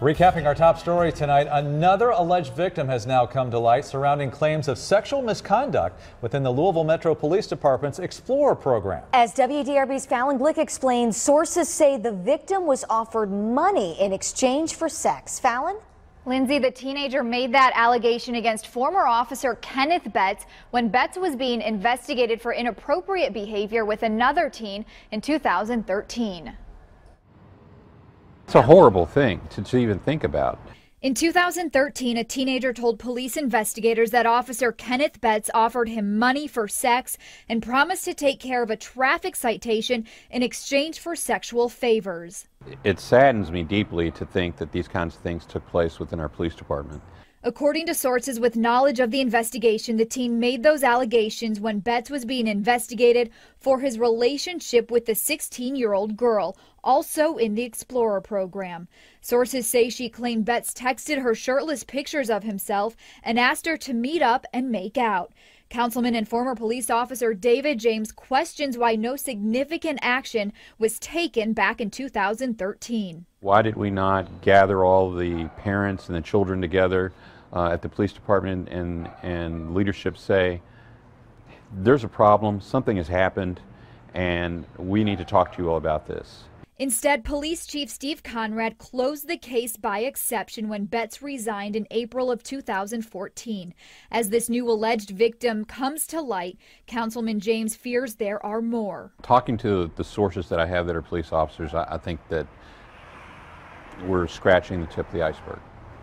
Recapping our top story tonight, another alleged victim has now come to light surrounding claims of sexual misconduct within the Louisville Metro Police Department's Explorer program. As WDRB's Fallon Glick explains, sources say the victim was offered money in exchange for sex. Fallon? Lindsay, the teenager made that allegation against former officer Kenneth Betts when Betts was being investigated for inappropriate behavior with another teen in 2013. It's a horrible thing to even think about. In 2013, a teenager told police investigators that Officer Kenneth Betts offered him money for sex and promised to take care of a traffic citation in exchange for sexual favors. It saddens me deeply to think that these kinds of things took place within our police department. According to sources with knowledge of the investigation, the teen made those allegations when Betts was being investigated for his relationship with the 16-year-old girl, also in the Explorer program. Sources say she claimed Betts texted her shirtless pictures of himself and asked her to meet up and make out. Councilman and former police officer David James questions why no significant action was taken back in 2013. Why did we not gather all the parents and the children together at the police department and leadership say, there's a problem, something has happened, and we need to talk to you all about this. Instead, Police Chief Steve Conrad closed the case by exception when Betts resigned in April of 2014. As this new alleged victim comes to light, Councilman James fears there are more. Talking to the sources that I have that are police officers, I think that we're scratching the tip of the iceberg.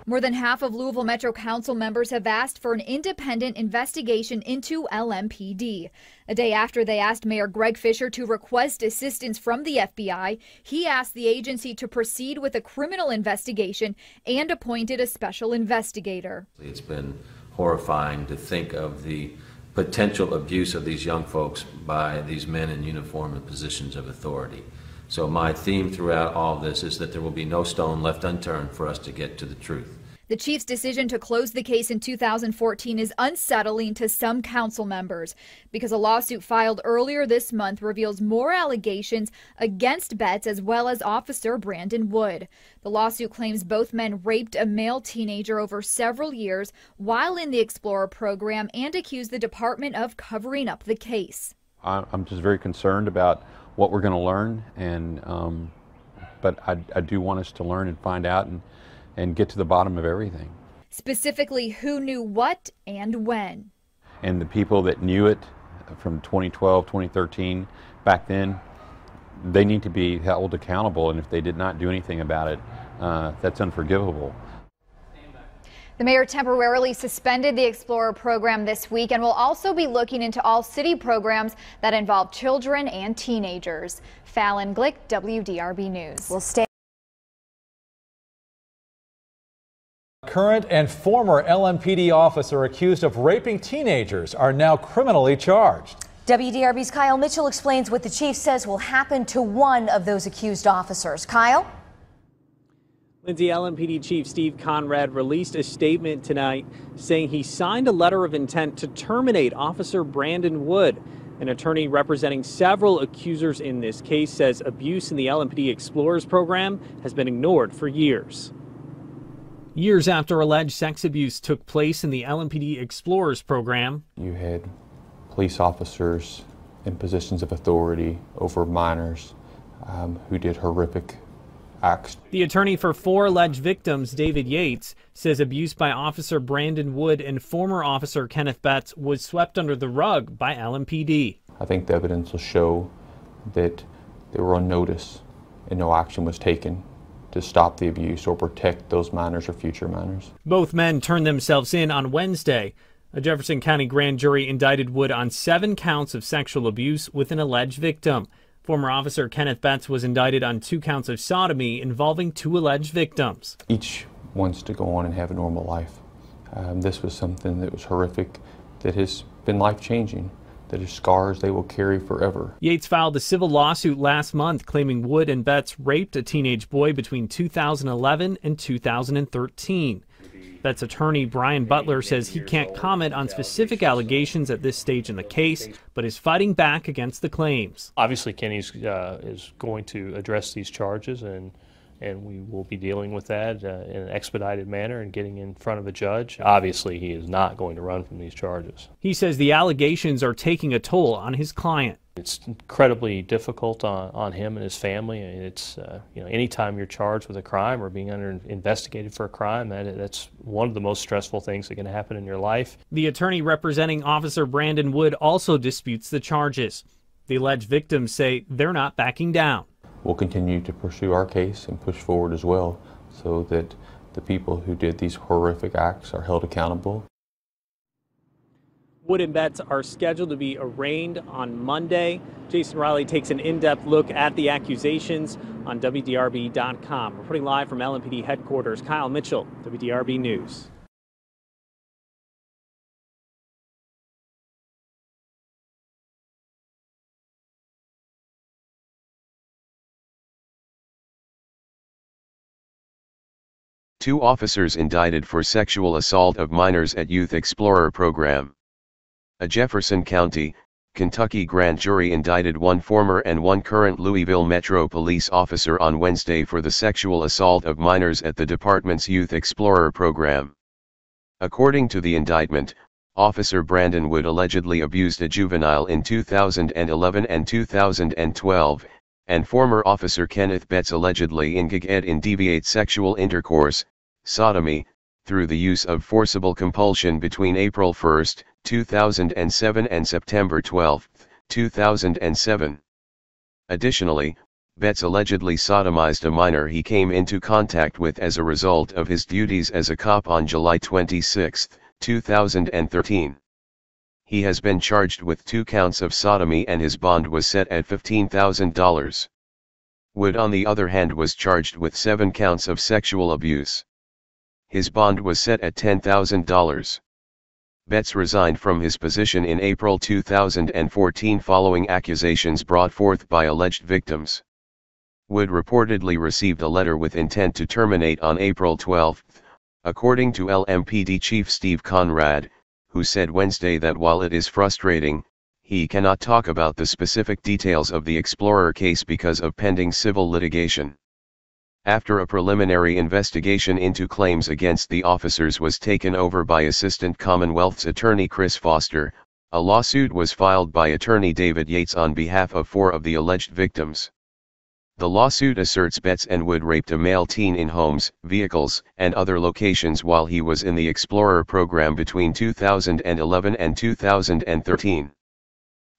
More than half of Louisville Metro Council members have asked for an independent investigation into LMPD. A day after they asked Mayor Greg Fisher to request assistance from the FBI, he asked the agency to proceed with a criminal investigation and appointed a special investigator. It's been horrifying to think of the potential abuse of these young folks by these men in uniform and positions of authority. So my theme throughout all of this is that there will be no stone left unturned for us to get to the truth. The chief's decision to close the case in 2014 is unsettling to some council members because a lawsuit filed earlier this month reveals more allegations against Betts as well as Officer Brandon Wood. The lawsuit claims both men raped a male teenager over several years while in the Explorer program and accused the department of covering up the case. I'm just very concerned about what we're going to learn, and but I do want us to learn and find out and get to the bottom of everything. Specifically, who knew what and when. And the people that knew it from 2012, 2013, back then, they need to be held accountable, and if they did not do anything about it, that's unforgivable. The mayor temporarily suspended the Explorer program this week and will also be looking into all city programs that involve children and teenagers. Fallon Glick, WDRB News. We'll stay. Current and former LMPD officer accused of raping teenagers are now criminally charged. WDRB's Kyle Mitchell explains what the chief says will happen to one of those accused officers. Kyle? Lindsay, LMPD Chief Steve Conrad released a statement tonight saying he signed a letter of intent to terminate Officer Brandon Wood. An attorney representing several accusers in this case says abuse in the LMPD Explorers program has been ignored for years. Years after alleged sex abuse took place in the LMPD Explorers program, you had police officers in positions of authority over minors who did horrific acts. The attorney for 4 alleged victims, David Yates, says abuse by Officer Brandon Wood and former Officer Kenneth Betts was swept under the rug by LMPD. I think the evidence will show that they were on notice and no action was taken to stop the abuse or protect those minors or future minors. Both men turned themselves in on Wednesday. A Jefferson County grand jury indicted Wood on 7 counts of sexual abuse with an alleged victim. Former Officer Kenneth Betts was indicted on 2 counts of sodomy involving 2 alleged victims. Each wants to go on and have a normal life. This was something that was horrific, that has been life-changing, that is scars they will carry forever. Yates filed a civil lawsuit last month claiming Wood and Betts raped a teenage boy between 2011 and 2013. Betts' attorney Brian Butler says he can't comment on specific allegations at this stage in the case, but is fighting back against the claims. Obviously, Kenny is going to address these charges, and and we will be dealing with that in an expedited manner and getting in front of a judge. Obviously, he is not going to run from these charges. He says the allegations are taking a toll on his client. It's incredibly difficult on him and his family. It's anytime you're charged with a crime or being investigated for a crime, that's one of the most stressful things that can happen in your life. The attorney representing Officer Brandon Wood also disputes the charges. The alleged victims say they're not backing down. We'll continue to pursue our case and push forward as well so that the people who did these horrific acts are held accountable. Wood and Betts are scheduled to be arraigned on Monday. Jason Riley takes an in-depth look at the accusations on WDRB.com. Reporting live from LMPD headquarters, Kyle Mitchell, WDRB News. Two officers indicted for sexual assault of minors at Youth Explorer program. A Jefferson County, Kentucky grand jury indicted one former and one current Louisville Metro Police officer on Wednesday for the sexual assault of minors at the department's Youth Explorer program. According to the indictment, Officer Brandon Wood allegedly abused a juvenile in 2011 and 2012, and former Officer Kenneth Betts allegedly engaged in deviant sexual intercourse, sodomy, through the use of forcible compulsion between April 1, 2007 and September 12, 2007. Additionally, Betts allegedly sodomized a minor he came into contact with as a result of his duties as a cop on July 26, 2013. He has been charged with 2 counts of sodomy and his bond was set at $15,000. Wood, on the other hand, was charged with 7 counts of sexual abuse. His bond was set at $10,000. Betts resigned from his position in April 2014 following accusations brought forth by alleged victims. Wood reportedly received a letter with intent to terminate on April 12, according to LMPD Chief Steve Conrad, who said Wednesday that while it is frustrating, he cannot talk about the specific details of the Explorer case because of pending civil litigation. After a preliminary investigation into claims against the officers was taken over by Assistant Commonwealth's Attorney Chris Foster, a lawsuit was filed by Attorney David Yates on behalf of 4 of the alleged victims. The lawsuit asserts Betts and Wood raped a male teen in homes, vehicles, and other locations while he was in the Explorer program between 2011 and 2013.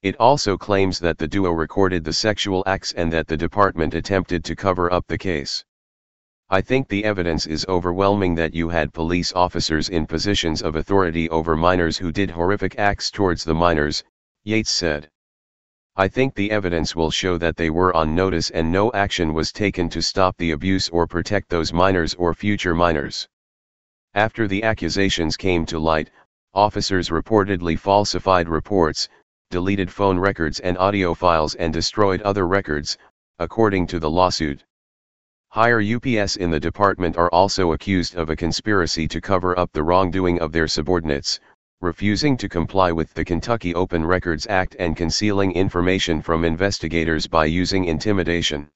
It also claims that the duo recorded the sexual acts and that the department attempted to cover up the case. I think the evidence is overwhelming that you had police officers in positions of authority over minors who did horrific acts towards the minors, Yates said. I think the evidence will show that they were on notice and no action was taken to stop the abuse or protect those minors or future minors. After the accusations came to light, officers reportedly falsified reports, deleted phone records and audio files and destroyed other records, according to the lawsuit. Higher UPS in the department are also accused of a conspiracy to cover up the wrongdoing of their subordinates, refusing to comply with the Kentucky Open Records Act and concealing information from investigators by using intimidation.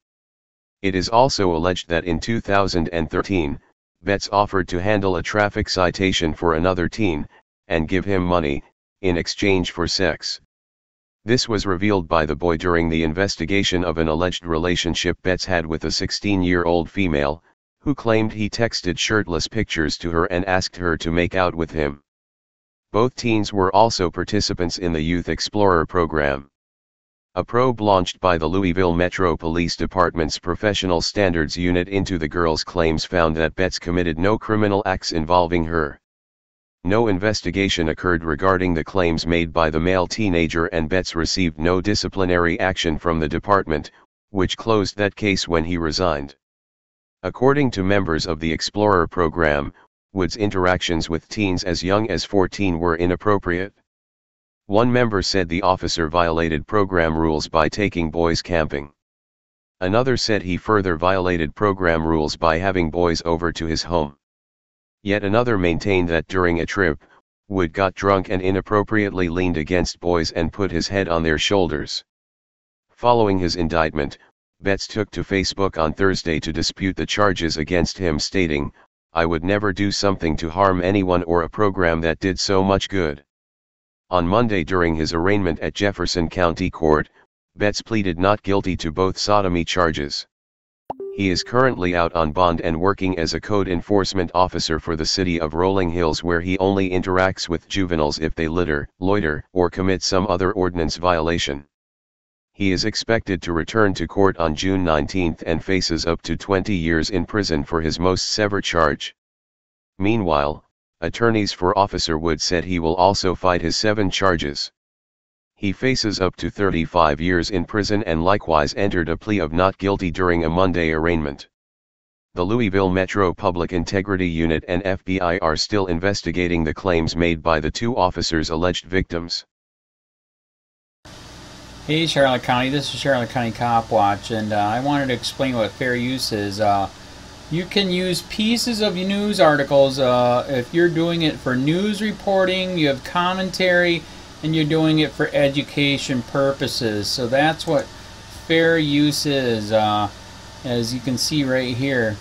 It is also alleged that in 2013, Betts offered to handle a traffic citation for another teen, and give him money, in exchange for sex. This was revealed by the boy during the investigation of an alleged relationship Betts had with a 16-year-old female, who claimed he texted shirtless pictures to her and asked her to make out with him. Both teens were also participants in the Youth Explorer program. A probe launched by the Louisville Metro Police Department's Professional Standards Unit into the girl's claims found that Betts committed no criminal acts involving her. No investigation occurred regarding the claims made by the male teenager and Betts received no disciplinary action from the department, which closed that case when he resigned. According to members of the Explorer program, Wood's interactions with teens as young as 14 were inappropriate. One member said the officer violated program rules by taking boys camping. Another said he further violated program rules by having boys over to his home. Yet another maintained that during a trip, Wood got drunk and inappropriately leaned against boys and put his head on their shoulders. Following his indictment, Betts took to Facebook on Thursday to dispute the charges against him, stating, "I would never do something to harm anyone or a program that did so much good." On Monday during his arraignment at Jefferson County Court, Betts pleaded not guilty to both sodomy charges. He is currently out on bond and working as a code enforcement officer for the city of Rolling Hills, where he only interacts with juveniles if they litter, loiter, or commit some other ordinance violation. He is expected to return to court on June 19 and faces up to 20 years in prison for his most severe charge. Meanwhile, attorneys for Officer Wood said he will also fight his 7 charges. He faces up to 35 years in prison and likewise entered a plea of not guilty during a Monday arraignment. The Louisville Metro Public Integrity Unit and FBI are still investigating the claims made by the 2 officers' alleged victims. Hey Charlotte County, this is Charlotte County Cop Watch, and I wanted to explain what fair use is. You can use pieces of news articles if you're doing it for news reporting, you have commentary, and you're doing it for education purposes. So that's what fair use is, as you can see right here.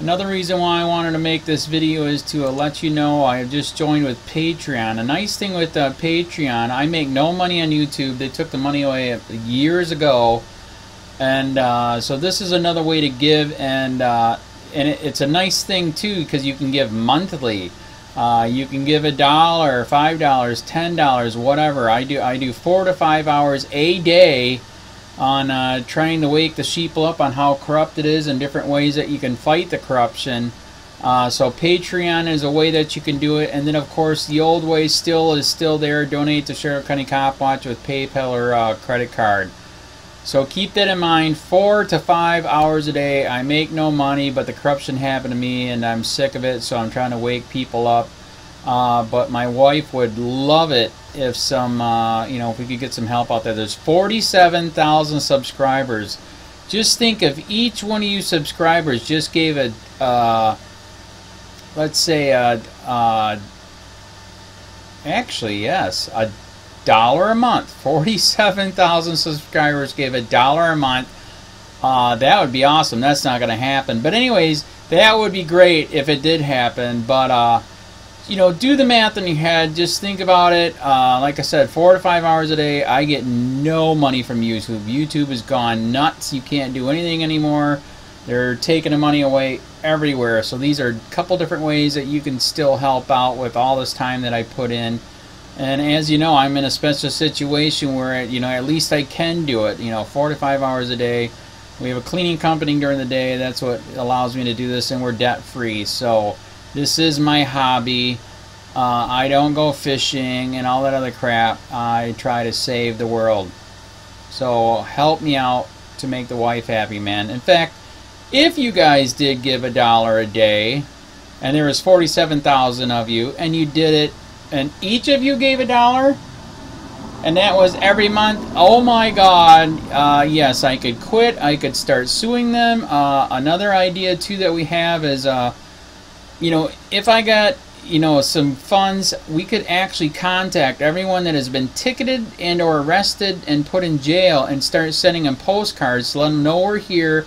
Another reason why I wanted to make this video is to let you know I have just joined with Patreon. A nice thing with Patreon, I make no money on YouTube. They took the money away years ago, and so this is another way to give, and it's a nice thing too because you can give monthly. You can give $1, $5, $10, whatever. I do 4 to 5 hours a day on trying to wake the sheeple up on how corrupt it is and different ways that you can fight the corruption. So Patreon is a way that you can do it, and then of course the old way is still there. Donate to Charlotte County Cop Watch with PayPal or credit card. So keep that in mind. 4 to 5 hours a day. I make no money, but the corruption happened to me and I'm sick of it, so I'm trying to wake people up. But my wife would love it if if we could get some help out there. There's 47,000 subscribers. Just think if each one of you subscribers just gave let's say actually yes, $1 a month. 47,000 subscribers gave $1 a month. That would be awesome. That's not going to happen. But anyways, that would be great if it did happen. But do the math in your head. Just think about it. Like I said, 4 to 5 hours a day. I get no money from YouTube. YouTube has gone nuts. You can't do anything anymore. They're taking the money away everywhere. So these are a couple different ways that you can still help out with all this time that I put in. And as you know, I'm in a special situation where, at least I can do it, 4 to 5 hours a day. We have a cleaning company during the day. That's what allows me to do this, and we're debt-free. So this is my hobby. I don't go fishing and all that other crap. I try to save the world. So help me out to make the wife happy, man. In fact, if you guys did give $1 a day, and there was 47,000 of you, and you did it, and each of you gave $1, and that was every month, oh my God, yes, I could quit. I could start suing them. Another idea too that we have is, if I got, some funds, we could actually contact everyone that has been ticketed and or arrested and put in jail and start sending them postcards to let them know we're here,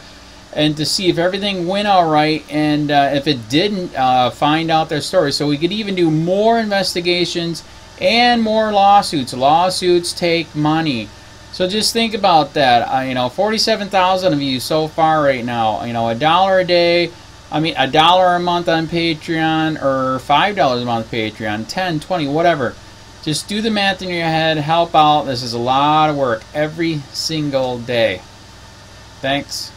and to see if everything went all right, and if it didn't, find out their story. So we could even do more investigations and more lawsuits. Lawsuits take money. So just think about that. 47,000 of you so far right now. $1 a day. $1 a month on Patreon, or $5 a month Patreon, 10, 20, whatever. Just do the math in your head. Help out. This is a lot of work every single day. Thanks.